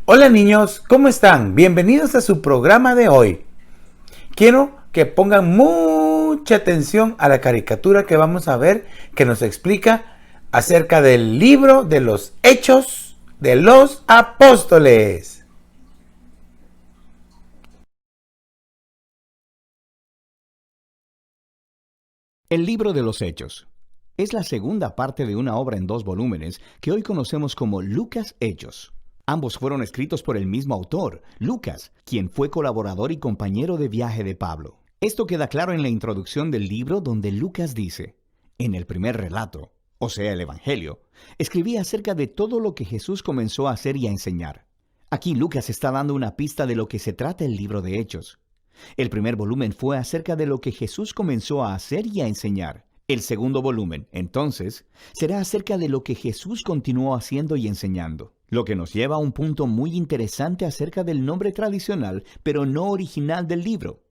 Hola niños, ¿cómo están? Bienvenidos a su programa de hoy. Quiero que pongan mucha atención a la caricatura que vamos a ver, que nos explica acerca del libro de los Hechos de los Apóstoles. El libro de los Hechos es la segunda parte de una obra en 2 volúmenes que hoy conocemos como Lucas Hechos. Ambos fueron escritos por el mismo autor, Lucas, quien fue colaborador y compañero de viaje de Pablo. Esto queda claro en la introducción del libro, donde Lucas dice: en el primer relato, o sea el Evangelio, escribí acerca de todo lo que Jesús comenzó a hacer y a enseñar. Aquí Lucas está dando una pista de lo que se trata el libro de Hechos. El primer volumen fue acerca de lo que Jesús comenzó a hacer y a enseñar. El segundo volumen, entonces, será acerca de lo que Jesús continuó haciendo y enseñando. Lo que nos lleva a un punto muy interesante acerca del nombre tradicional, pero no original del libro: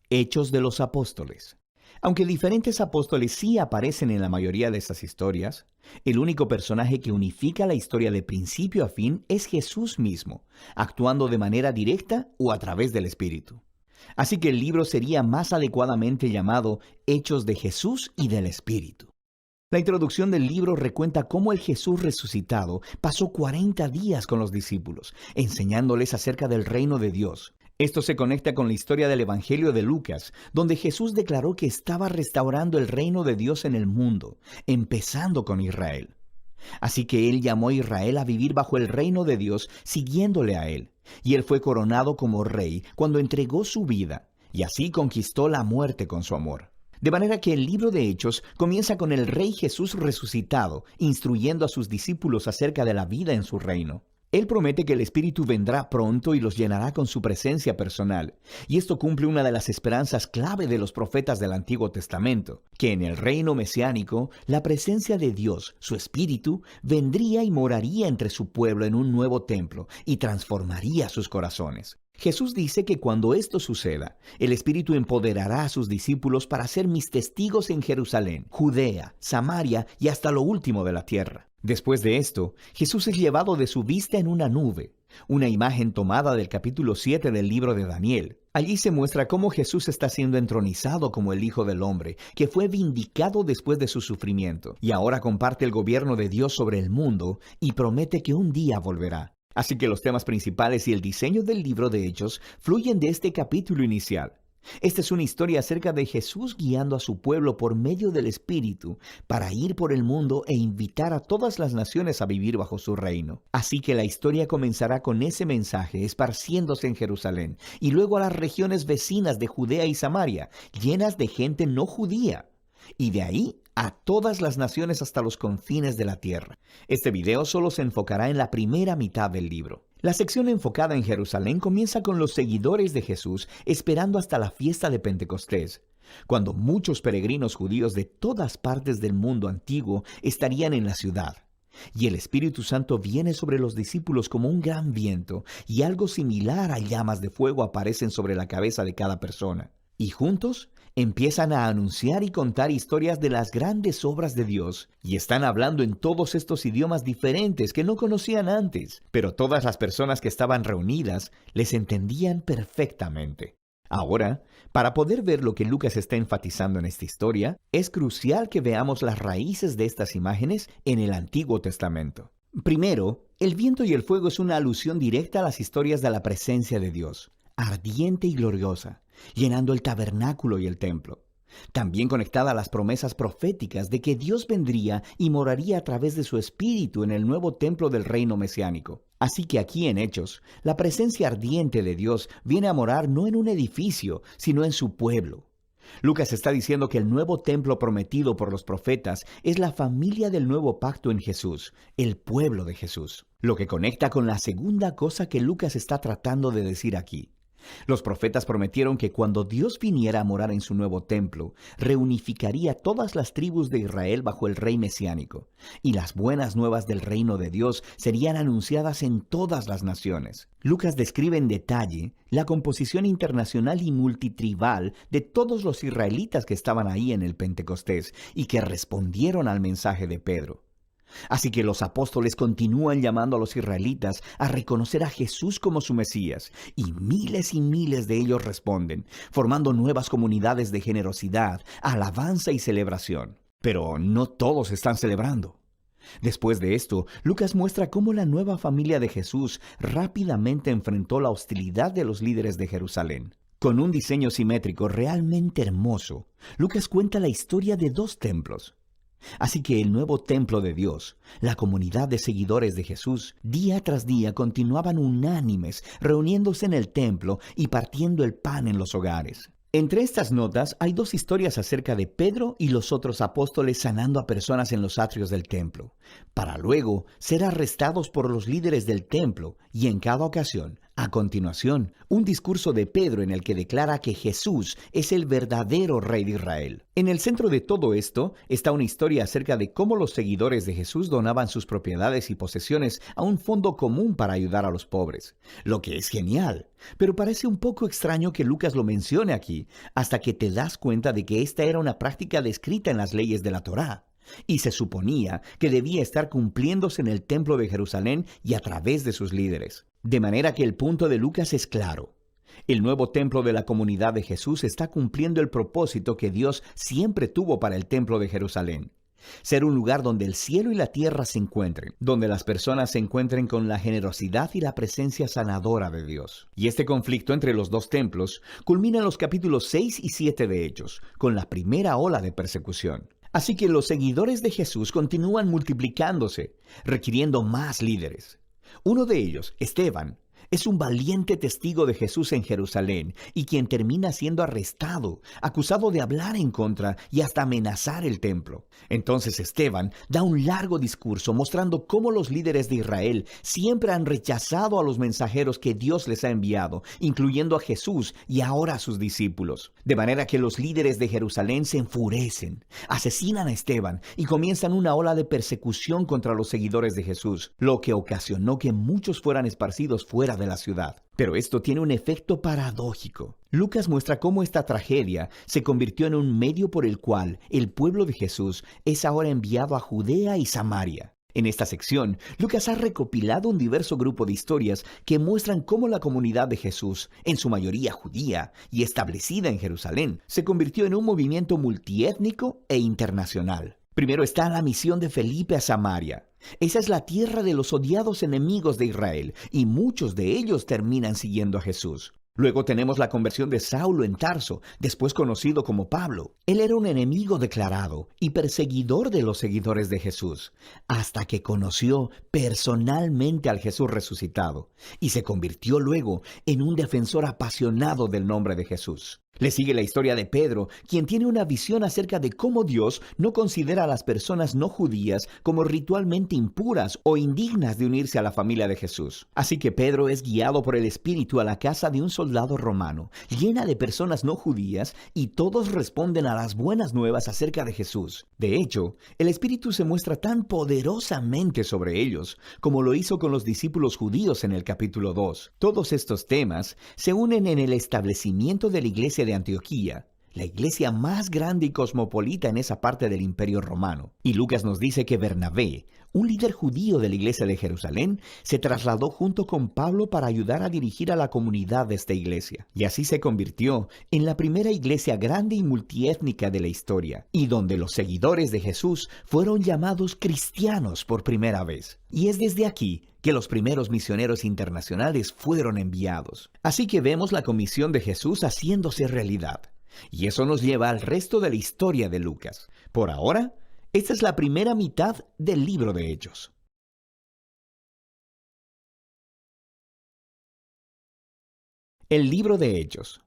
Hechos de los Apóstoles. Aunque diferentes apóstoles sí aparecen en la mayoría de estas historias, el único personaje que unifica la historia de principio a fin es Jesús mismo, actuando de manera directa o a través del Espíritu. Así que el libro sería más adecuadamente llamado Hechos de Jesús y del Espíritu. La introducción del libro recuenta cómo el Jesús resucitado pasó 40 días con los discípulos, enseñándoles acerca del reino de Dios. Esto se conecta con la historia del Evangelio de Lucas, donde Jesús declaró que estaba restaurando el reino de Dios en el mundo, empezando con Israel. Así que él llamó a Israel a vivir bajo el reino de Dios, siguiéndole a él. Y él fue coronado como rey cuando entregó su vida, y así conquistó la muerte con su amor. De manera que el libro de Hechos comienza con el Rey Jesús resucitado, instruyendo a sus discípulos acerca de la vida en su reino. Él promete que el Espíritu vendrá pronto y los llenará con su presencia personal. Y esto cumple una de las esperanzas clave de los profetas del Antiguo Testamento: que en el reino mesiánico, la presencia de Dios, su Espíritu, vendría y moraría entre su pueblo en un nuevo templo y transformaría sus corazones. Jesús dice que cuando esto suceda, el Espíritu empoderará a sus discípulos para ser mis testigos en Jerusalén, Judea, Samaria y hasta lo último de la tierra. Después de esto, Jesús es llevado de su vista en una nube, una imagen tomada del capítulo 7 del libro de Daniel. Allí se muestra cómo Jesús está siendo entronizado como el Hijo del Hombre, que fue vindicado después de su sufrimiento, y ahora comparte el gobierno de Dios sobre el mundo y promete que un día volverá. Así que los temas principales y el diseño del libro de Hechos fluyen de este capítulo inicial. Esta es una historia acerca de Jesús guiando a su pueblo por medio del Espíritu para ir por el mundo e invitar a todas las naciones a vivir bajo su reino. Así que la historia comenzará con ese mensaje esparciéndose en Jerusalén y luego a las regiones vecinas de Judea y Samaria, llenas de gente no judía, y de ahí a todas las naciones hasta los confines de la tierra. Este video solo se enfocará en la primera mitad del libro. La sección enfocada en Jerusalén comienza con los seguidores de Jesús esperando hasta la fiesta de Pentecostés, cuando muchos peregrinos judíos de todas partes del mundo antiguo estarían en la ciudad. Y el Espíritu Santo viene sobre los discípulos como un gran viento, y algo similar a llamas de fuego aparecen sobre la cabeza de cada persona. Y juntos empiezan a anunciar y contar historias de las grandes obras de Dios, y están hablando en todos estos idiomas diferentes que no conocían antes, pero todas las personas que estaban reunidas les entendían perfectamente. Ahora, para poder ver lo que Lucas está enfatizando en esta historia, es crucial que veamos las raíces de estas imágenes en el Antiguo Testamento. Primero, el viento y el fuego es una alusión directa a las historias de la presencia de Dios, ardiente y gloriosa, llenando el tabernáculo y el templo. También conectada a las promesas proféticas de que Dios vendría y moraría a través de su Espíritu en el nuevo templo del reino mesiánico. Así que aquí en Hechos, la presencia ardiente de Dios viene a morar no en un edificio, sino en su pueblo. Lucas está diciendo que el nuevo templo prometido por los profetas es la familia del nuevo pacto en Jesús, el pueblo de Jesús. Lo que conecta con la segunda cosa que Lucas está tratando de decir aquí. Los profetas prometieron que cuando Dios viniera a morar en su nuevo templo, reunificaría todas las tribus de Israel bajo el rey mesiánico, y las buenas nuevas del reino de Dios serían anunciadas en todas las naciones. Lucas describe en detalle la composición internacional y multitribal de todos los israelitas que estaban ahí en el Pentecostés y que respondieron al mensaje de Pedro. Así que los apóstoles continúan llamando a los israelitas a reconocer a Jesús como su Mesías, y miles de ellos responden, formando nuevas comunidades de generosidad, alabanza y celebración. Pero no todos están celebrando. Después de esto, Lucas muestra cómo la nueva familia de Jesús rápidamente enfrentó la hostilidad de los líderes de Jerusalén. Con un diseño simétrico realmente hermoso, Lucas cuenta la historia de 2 templos. Así que el nuevo templo de Dios, la comunidad de seguidores de Jesús, día tras día continuaban unánimes, reuniéndose en el templo y partiendo el pan en los hogares. Entre estas notas hay 2 historias acerca de Pedro y los otros apóstoles sanando a personas en los atrios del templo, para luego ser arrestados por los líderes del templo y en cada ocasión, a continuación, un discurso de Pedro en el que declara que Jesús es el verdadero Rey de Israel. En el centro de todo esto está una historia acerca de cómo los seguidores de Jesús donaban sus propiedades y posesiones a un fondo común para ayudar a los pobres, lo que es genial. Pero parece un poco extraño que Lucas lo mencione aquí, hasta que te das cuenta de que esta era una práctica descrita en las leyes de la Torá, y se suponía que debía estar cumpliéndose en el templo de Jerusalén y a través de sus líderes. De manera que el punto de Lucas es claro. El nuevo templo de la comunidad de Jesús está cumpliendo el propósito que Dios siempre tuvo para el templo de Jerusalén. Ser un lugar donde el cielo y la tierra se encuentren, donde las personas se encuentren con la generosidad y la presencia sanadora de Dios. Y este conflicto entre los 2 templos culmina en los capítulos 6 y 7 de Hechos, con la primera ola de persecución. Así que los seguidores de Jesús continúan multiplicándose, requiriendo más líderes. Uno de ellos, Esteban, es un valiente testigo de Jesús en Jerusalén y quien termina siendo arrestado, acusado de hablar en contra y hasta amenazar el templo. Entonces Esteban da un largo discurso mostrando cómo los líderes de Israel siempre han rechazado a los mensajeros que Dios les ha enviado, incluyendo a Jesús y ahora a sus discípulos. De manera que los líderes de Jerusalén se enfurecen, asesinan a Esteban y comienzan una ola de persecución contra los seguidores de Jesús, lo que ocasionó que muchos fueran esparcidos fuera de la ciudad. Pero esto tiene un efecto paradójico. Lucas muestra cómo esta tragedia se convirtió en un medio por el cual el pueblo de Jesús es ahora enviado a Judea y Samaria. En esta sección, Lucas ha recopilado un diverso grupo de historias que muestran cómo la comunidad de Jesús, en su mayoría judía y establecida en Jerusalén, se convirtió en un movimiento multiétnico e internacional. Primero está la misión de Felipe a Samaria. Esa es la tierra de los odiados enemigos de Israel, y muchos de ellos terminan siguiendo a Jesús. Luego tenemos la conversión de Saulo en Tarso, después conocido como Pablo. Él era un enemigo declarado y perseguidor de los seguidores de Jesús, hasta que conoció personalmente al Jesús resucitado, y se convirtió luego en un defensor apasionado del nombre de Jesús. Le sigue la historia de Pedro, quien tiene una visión acerca de cómo Dios no considera a las personas no judías como ritualmente impuras o indignas de unirse a la familia de Jesús. Así que Pedro es guiado por el Espíritu a la casa de un soldado romano, llena de personas no judías, y todos responden a las buenas nuevas acerca de Jesús. De hecho, el Espíritu se muestra tan poderosamente sobre ellos, como lo hizo con los discípulos judíos en el capítulo 2. Todos estos temas se unen en el establecimiento de la iglesia de Antioquía, la iglesia más grande y cosmopolita en esa parte del Imperio Romano. Y Lucas nos dice que Bernabé, un líder judío de la iglesia de Jerusalén, se trasladó junto con Pablo para ayudar a dirigir a la comunidad de esta iglesia. Y así se convirtió en la primera iglesia grande y multiétnica de la historia, y donde los seguidores de Jesús fueron llamados cristianos por primera vez. Y es desde aquí que los primeros misioneros internacionales fueron enviados. Así que vemos la comisión de Jesús haciéndose realidad. Y eso nos lleva al resto de la historia de Lucas. Por ahora, esta es la primera mitad del libro de Hechos. El libro de Hechos.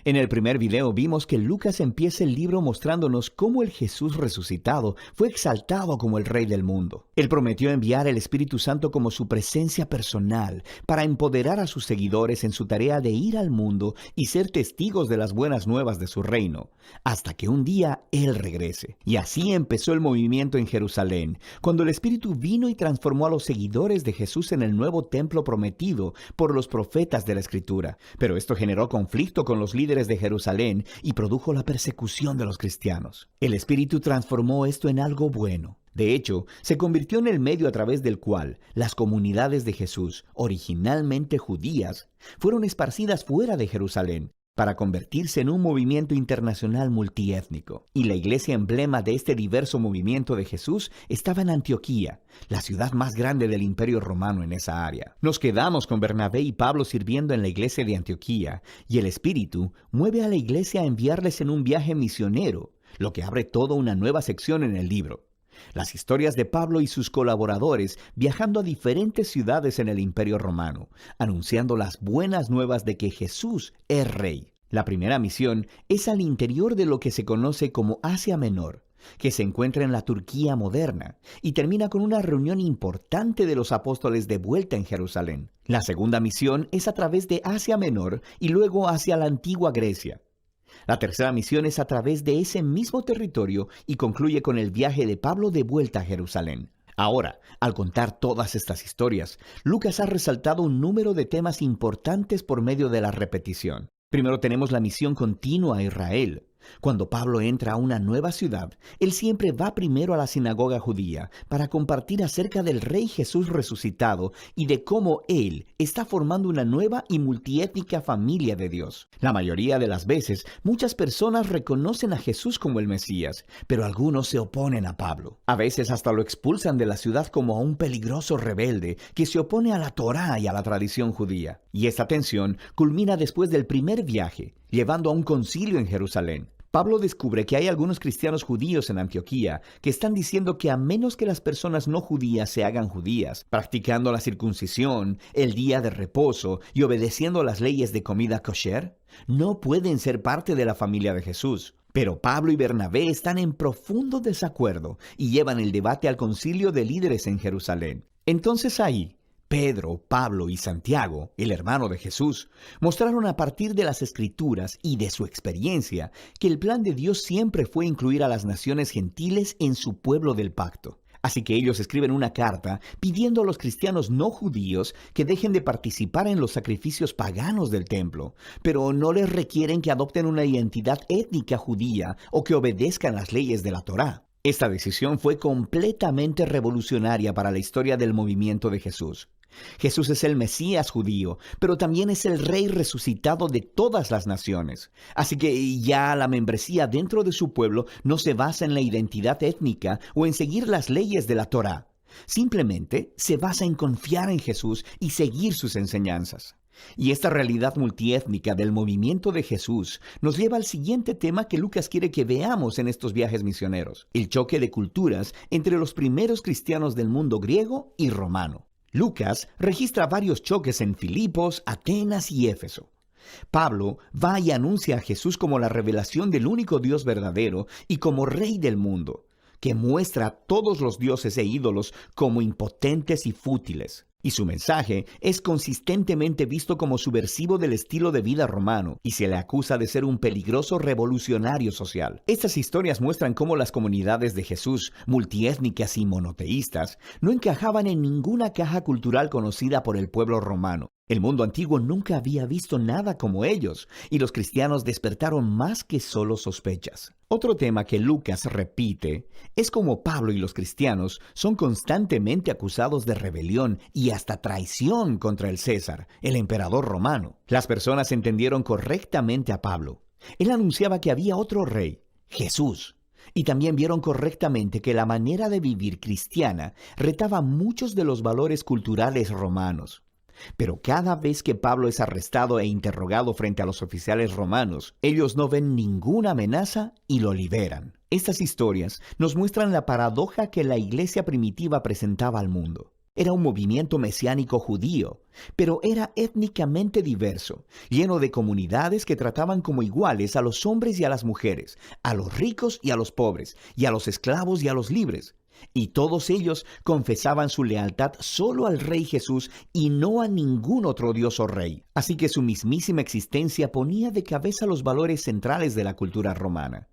En el primer video vimos que Lucas empieza el libro mostrándonos cómo el Jesús resucitado fue exaltado como el Rey del mundo. Él prometió enviar el Espíritu Santo como su presencia personal para empoderar a sus seguidores en su tarea de ir al mundo y ser testigos de las buenas nuevas de su reino, hasta que un día Él regrese. Y así empezó el movimiento en Jerusalén, cuando el Espíritu vino y transformó a los seguidores de Jesús en el nuevo templo prometido por los profetas de la Escritura. Pero esto generó conflicto con los líderes de Jerusalén y produjo la persecución de los cristianos. El Espíritu transformó esto en algo bueno. De hecho, se convirtió en el medio a través del cual las comunidades de Jesús, originalmente judías, fueron esparcidas fuera de Jerusalén para convertirse en un movimiento internacional multiétnico. Y la iglesia emblema de este diverso movimiento de Jesús estaba en Antioquía, la ciudad más grande del Imperio Romano en esa área. Nos quedamos con Bernabé y Pablo sirviendo en la iglesia de Antioquía, y el Espíritu mueve a la iglesia a enviarles en un viaje misionero, lo que abre toda una nueva sección en el libro. Las historias de Pablo y sus colaboradores viajando a diferentes ciudades en el Imperio Romano, anunciando las buenas nuevas de que Jesús es Rey. La primera misión es al interior de lo que se conoce como Asia Menor, que se encuentra en la Turquía moderna, y termina con una reunión importante de los apóstoles de vuelta en Jerusalén. La segunda misión es a través de Asia Menor y luego hacia la antigua Grecia. La tercera misión es a través de ese mismo territorio y concluye con el viaje de Pablo de vuelta a Jerusalén. Ahora, al contar todas estas historias, Lucas ha resaltado un número de temas importantes por medio de la repetición. Primero tenemos la misión continua a Israel. Cuando Pablo entra a una nueva ciudad, él siempre va primero a la sinagoga judía para compartir acerca del Rey Jesús resucitado y de cómo él está formando una nueva y multiétnica familia de Dios. La mayoría de las veces, muchas personas reconocen a Jesús como el Mesías, pero algunos se oponen a Pablo. A veces hasta lo expulsan de la ciudad como a un peligroso rebelde que se opone a la Torá y a la tradición judía. Y esta tensión culmina después del primer viaje, llevando a un concilio en Jerusalén. Pablo descubre que hay algunos cristianos judíos en Antioquía que están diciendo que a menos que las personas no judías se hagan judías, practicando la circuncisión, el día de reposo y obedeciendo las leyes de comida kosher, no pueden ser parte de la familia de Jesús. Pero Pablo y Bernabé están en profundo desacuerdo y llevan el debate al concilio de líderes en Jerusalén. Entonces ahí, Pedro, Pablo y Santiago, el hermano de Jesús, mostraron a partir de las Escrituras y de su experiencia que el plan de Dios siempre fue incluir a las naciones gentiles en su pueblo del pacto. Así que ellos escriben una carta pidiendo a los cristianos no judíos que dejen de participar en los sacrificios paganos del templo, pero no les requieren que adopten una identidad étnica judía o que obedezcan las leyes de la Torá. Esta decisión fue completamente revolucionaria para la historia del movimiento de Jesús. Jesús es el Mesías judío, pero también es el Rey resucitado de todas las naciones. Así que ya la membresía dentro de su pueblo no se basa en la identidad étnica o en seguir las leyes de la Torá. Simplemente se basa en confiar en Jesús y seguir sus enseñanzas. Y esta realidad multiétnica del movimiento de Jesús nos lleva al siguiente tema que Lucas quiere que veamos en estos viajes misioneros: el choque de culturas entre los primeros cristianos del mundo griego y romano. Lucas registra varios choques en Filipos, Atenas y Éfeso. Pablo va y anuncia a Jesús como la revelación del único Dios verdadero y como Rey del mundo, que muestra a todos los dioses e ídolos como impotentes y fútiles. Y su mensaje es consistentemente visto como subversivo del estilo de vida romano y se le acusa de ser un peligroso revolucionario social. Estas historias muestran cómo las comunidades de Jesús, multiétnicas y monoteístas, no encajaban en ninguna caja cultural conocida por el pueblo romano. El mundo antiguo nunca había visto nada como ellos, y los cristianos despertaron más que solo sospechas. Otro tema que Lucas repite es cómo Pablo y los cristianos son constantemente acusados de rebelión y hasta traición contra el César, el emperador romano. Las personas entendieron correctamente a Pablo. Él anunciaba que había otro rey, Jesús. Y también vieron correctamente que la manera de vivir cristiana retaba muchos de los valores culturales romanos. Pero cada vez que Pablo es arrestado e interrogado frente a los oficiales romanos, ellos no ven ninguna amenaza y lo liberan. Estas historias nos muestran la paradoja que la iglesia primitiva presentaba al mundo. Era un movimiento mesiánico judío, pero era étnicamente diverso, lleno de comunidades que trataban como iguales a los hombres y a las mujeres, a los ricos y a los pobres, y a los esclavos y a los libres. Y todos ellos confesaban su lealtad solo al Rey Jesús y no a ningún otro dios o rey. Así que su mismísima existencia ponía de cabeza los valores centrales de la cultura romana.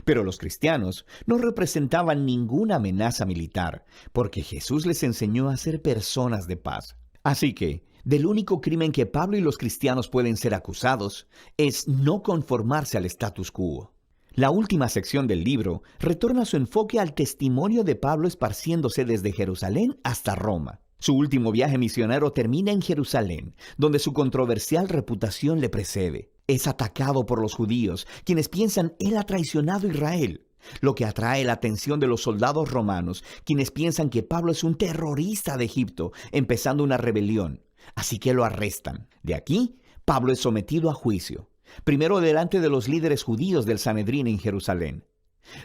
Pero los cristianos no representaban ninguna amenaza militar, porque Jesús les enseñó a ser personas de paz. Así que, del único crimen que Pablo y los cristianos pueden ser acusados es no conformarse al status quo. La última sección del libro retorna su enfoque al testimonio de Pablo esparciéndose desde Jerusalén hasta Roma. Su último viaje misionero termina en Jerusalén, donde su controversial reputación le precede. Es atacado por los judíos, quienes piensan él ha traicionado a Israel, lo que atrae la atención de los soldados romanos, quienes piensan que Pablo es un terrorista de Egipto, empezando una rebelión. Así que lo arrestan. De aquí, Pablo es sometido a juicio. Primero delante de los líderes judíos del Sanedrín en Jerusalén.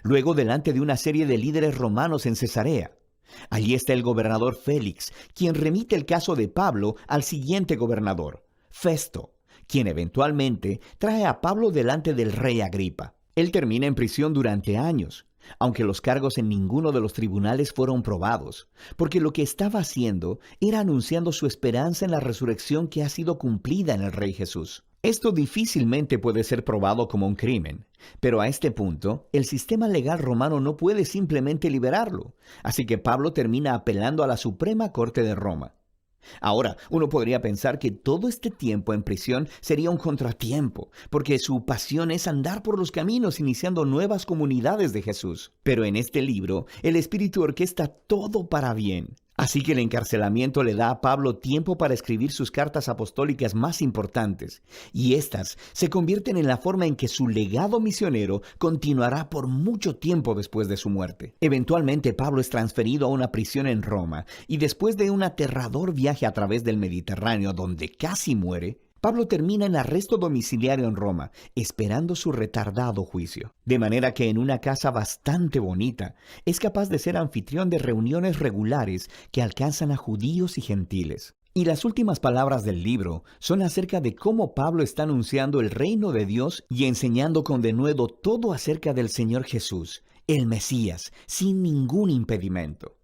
Luego delante de una serie de líderes romanos en Cesarea. Allí está el gobernador Félix, quien remite el caso de Pablo al siguiente gobernador, Festo, quien eventualmente trae a Pablo delante del rey Agripa. Él termina en prisión durante años, aunque los cargos en ninguno de los tribunales fueron probados, porque lo que estaba haciendo era anunciando su esperanza en la resurrección que ha sido cumplida en el Rey Jesús. Esto difícilmente puede ser probado como un crimen, pero a este punto, el sistema legal romano no puede simplemente liberarlo, así que Pablo termina apelando a la Suprema Corte de Roma. Ahora, uno podría pensar que todo este tiempo en prisión sería un contratiempo, porque su pasión es andar por los caminos iniciando nuevas comunidades de Jesús. Pero en este libro, el Espíritu orquesta todo para bien. Así que el encarcelamiento le da a Pablo tiempo para escribir sus cartas apostólicas más importantes, y estas se convierten en la forma en que su legado misionero continuará por mucho tiempo después de su muerte. Eventualmente Pablo es transferido a una prisión en Roma, y después de un aterrador viaje a través del Mediterráneo donde casi muere, Pablo termina en arresto domiciliario en Roma, esperando su retardado juicio. De manera que en una casa bastante bonita, es capaz de ser anfitrión de reuniones regulares que alcanzan a judíos y gentiles. Y las últimas palabras del libro son acerca de cómo Pablo está anunciando el reino de Dios y enseñando con denuedo todo acerca del Señor Jesús, el Mesías, sin ningún impedimento.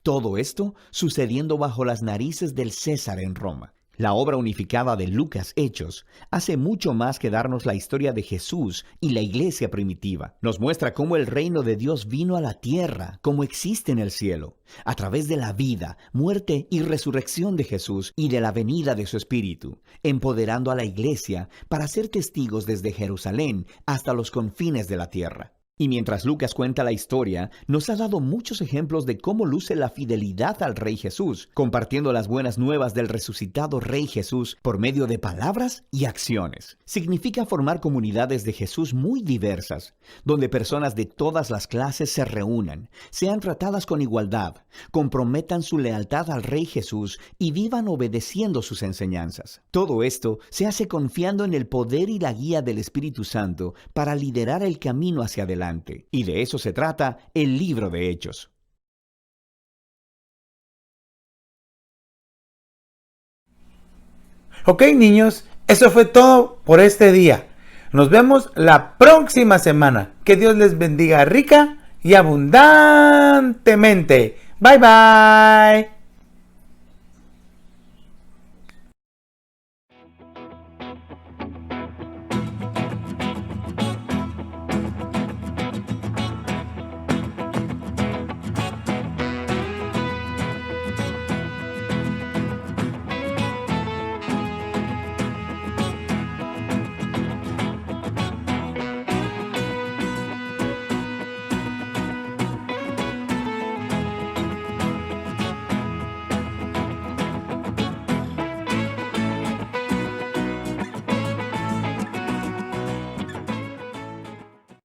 Todo esto sucediendo bajo las narices del César en Roma. La obra unificada de Lucas Hechos hace mucho más que darnos la historia de Jesús y la iglesia primitiva. Nos muestra cómo el reino de Dios vino a la tierra, como existe en el cielo, a través de la vida, muerte y resurrección de Jesús y de la venida de su Espíritu, empoderando a la iglesia para ser testigos desde Jerusalén hasta los confines de la tierra. Y mientras Lucas cuenta la historia, nos ha dado muchos ejemplos de cómo luce la fidelidad al Rey Jesús, compartiendo las buenas nuevas del resucitado Rey Jesús por medio de palabras y acciones. Significa formar comunidades de Jesús muy diversas, donde personas de todas las clases se reúnan, sean tratadas con igualdad, comprometan su lealtad al Rey Jesús y vivan obedeciendo sus enseñanzas. Todo esto se hace confiando en el poder y la guía del Espíritu Santo para liderar el camino hacia adelante. Y de eso se trata el libro de Hechos. Ok, niños, eso fue todo por este día. Nos vemos la próxima semana. Que Dios les bendiga rica y abundantemente. Bye bye.